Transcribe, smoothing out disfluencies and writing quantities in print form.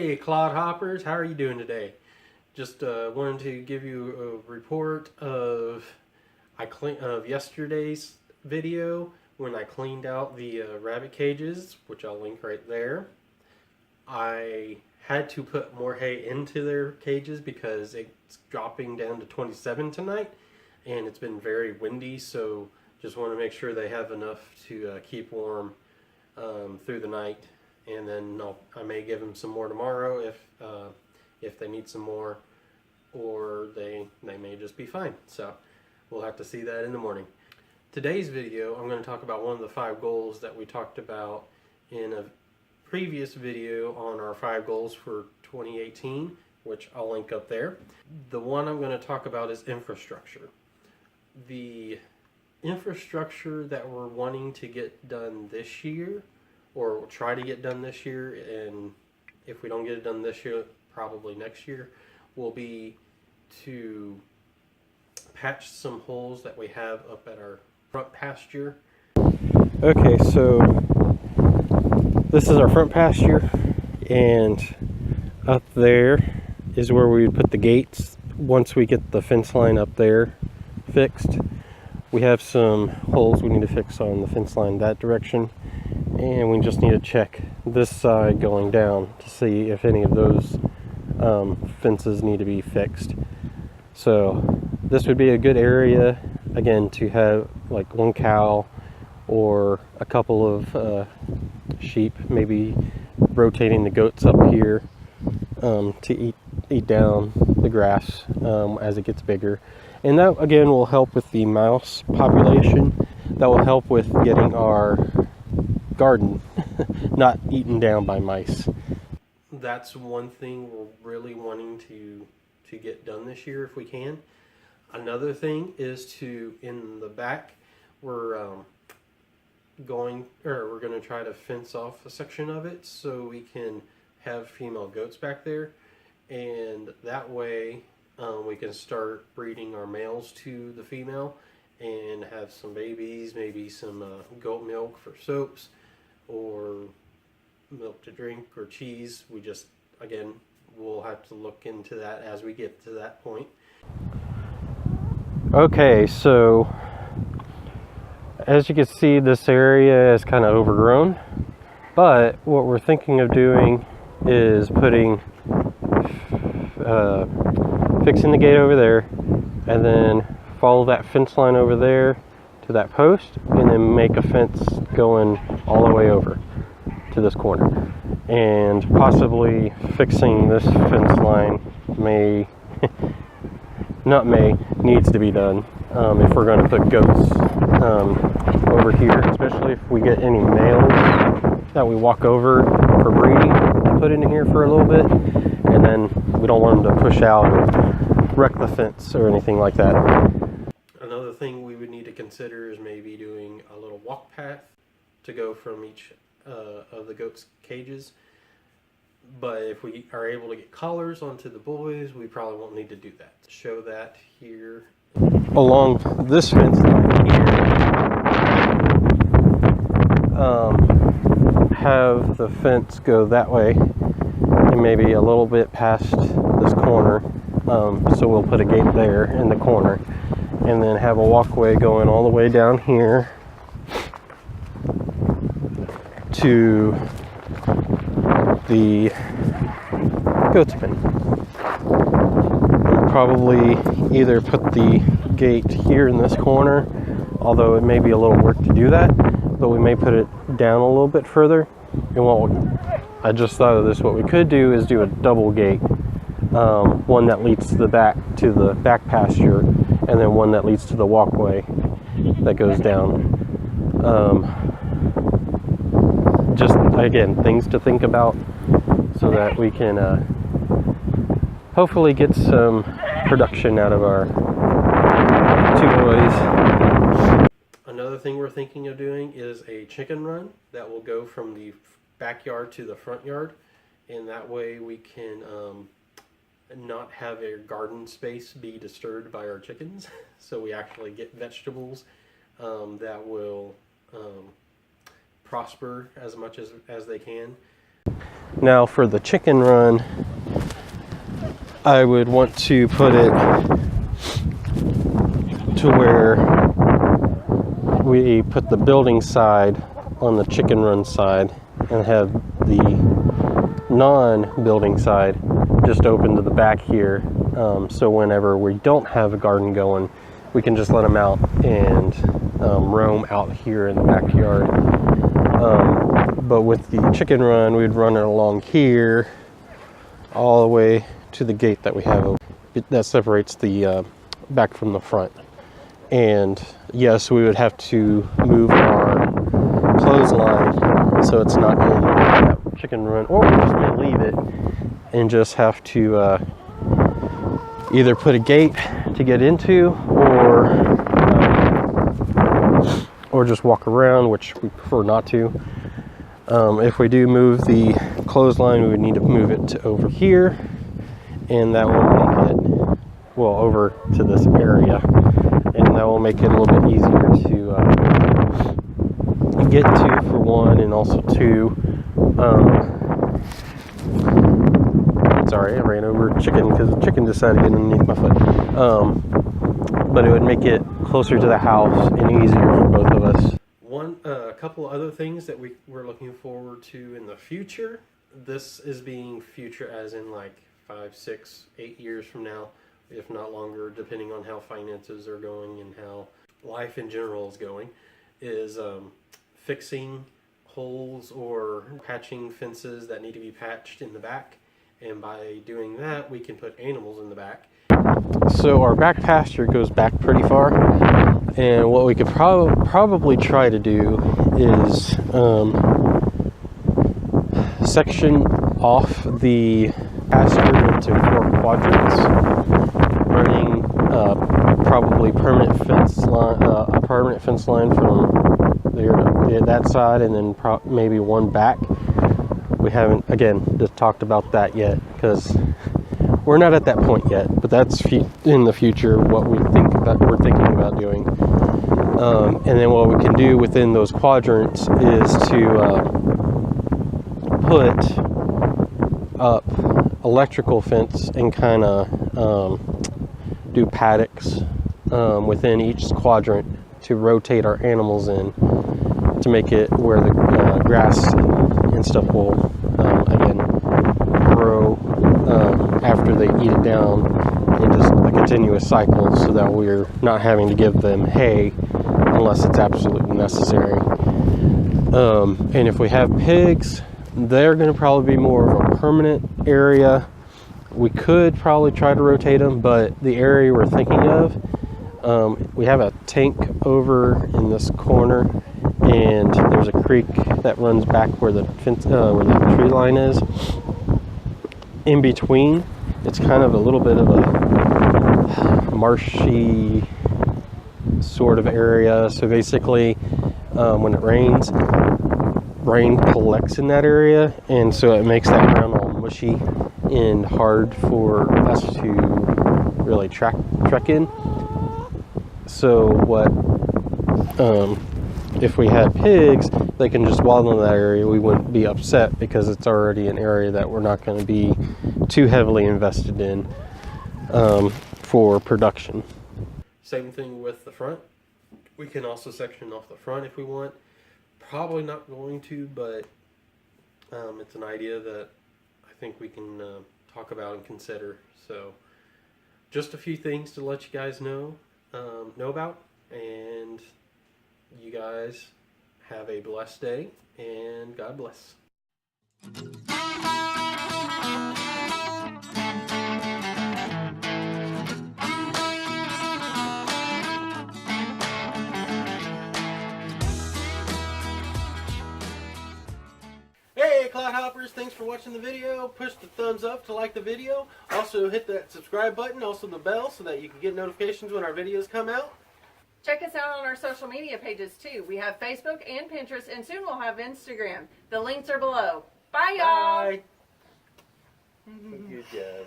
Hey clodhoppers, how are you doing today? Just wanted to give you a report of yesterday's video when I cleaned out the rabbit cages, which I'll link right there. I had to put more hay into their cages because it's dropping down to 27 tonight and it's been very windy, so just want to make sure they have enough to keep warm through the night. And then I may give them some more tomorrow if they need some more, or they may just be fine. So we'll have to see that in the morning. Today's video, I'm going to talk about one of the 5 goals that we talked about in a previous video on our 5 goals for 2018, which I'll link up there. The one I'm going to talk about is infrastructure. The infrastructure that we're wanting to get done this year, or try to get done this year, and if we don't get it done this year, probably next year, will be to patch some holes that we have up at our front pasture. Okay, so this is our front pasture, and up there is where we would put the gates once we get the fence line up there fixed. We have some holes we need to fix on the fence line that direction, and we just need to check this side going down to see if any of those fences need to be fixed. So this would be a good area again to have like one cow or a couple of sheep, maybe rotating the goats up here to eat down the grass as it gets bigger. And that again will help with the mouse population. That will help with getting our garden not eaten down by mice. That's one thing we're really wanting to get done this year if we can. Another thing is to, in the back, we're going to try to fence off a section of it so we can have female goats back there, and that way we can start breeding our males to the female and have some babies, maybe some goat milk for soaps, or milk to drink, or cheese. We just, again, we'll have to look into that as we get to that point. Okay, so as you can see, this area is kind of overgrown, but what we're thinking of doing is fixing the gate over there, and then follow that fence line over there to that post, and then make a fence going all the way over to this corner. And possibly fixing this fence line needs to be done if we're going to put goats over here, especially if we get any males that we walk over for breeding and put in here for a little bit, and then we don't want them to push out or wreck the fence or anything like that. Another thing we would need to consider is maybe doing a little walk path to go from each of the goats' cages. But if we are able to get collars onto the boys, we probably won't need to do that. Show that here. Along this fence line here, have the fence go that way and maybe a little bit past this corner. So we'll put a gate there in the corner, and then have a walkway going all the way down here to the goat's pen. We'll probably either put the gate here in this corner, although it may be a little work to do that, but we may put it down a little bit further. And I just thought of this, what we could do is do a double gate, one that leads to the back pasture, and then one that leads to the walkway that goes down. Just again, things to think about so that we can hopefully get some production out of our 2 boys. Another thing we're thinking of doing is a chicken run that will go from the backyard to the front yard, and that way we can not have our garden space be disturbed by our chickens. So we actually get vegetables that will prosper as much as they can. Now for the chicken run, I would want to put it to where we put the building side on the chicken run side and have the non-building side just open to the back here. So whenever we don't have a garden going, we can just let them out and roam out here in the backyard. But with the chicken run, we'd run it along here all the way to the gate that we have that separates the back from the front. And yes, we would have to move our clothesline so it's not in that chicken run, or we just may leave it and just have to either put a gate to get into, or just walk around, which we prefer not to. If we do move the clothesline, we would need to move it to over here, and that will make it, well, over to this area, and that will make it a little bit easier to get to, for one, and also two. Sorry, I ran over chicken because the chicken decided to get underneath my foot. But it would make it closer to the house and easier for both of us. A couple other things that we're looking forward to in the future. This is being future as in like 5, 6, 8 years from now, if not longer, depending on how finances are going and how life in general is going, is fixing holes or patching fences that need to be patched in the back. And by doing that, we can put animals in the back. So our back pasture goes back pretty far, and what we could probably try to do is section off the pasture into 4 quadrants, running probably permanent fence line, a permanent fence line from there to that side, and then maybe one back. We haven't, again, just talked about that yet because we're not at that point yet, but that's in the future what we're thinking about doing. And then what we can do within those quadrants is to put up electrical fence and kind of do paddocks within each quadrant to rotate our animals in, to make it where the grass and stuff will again grow after they eat it down in just a continuous cycle, so that we're not having to give them hay unless it's absolutely necessary. And if we have pigs, they're going to probably be more of a permanent area. We could probably try to rotate them, but the area we're thinking of, we have a tank over in this corner, and there's a creek that runs back where the fence, where the tree line is. In between, it's kind of a little bit of a marshy sort of area. So basically, when it rains, rain collects in that area, and so it makes that ground all mushy and hard for us to really trek in. So what? If we had pigs, they can just waddle in that area. We wouldn't be upset because it's already an area that we're not going to be too heavily invested in for production. Same thing with the front. We can also section off the front if we want. Probably not going to, but it's an idea that I think we can talk about and consider. So just a few things to let you guys know about, and you guys have a blessed day, and God bless. Hey Cloud Hoppers, thanks for watching the video. Push the thumbs up to like the video. Also hit that subscribe button, also the bell, so that you can get notifications when our videos come out. Check us out on our social media pages too. We have Facebook and Pinterest, and soon we'll have Instagram. The links are below. Bye, y'all. Bye. Good job.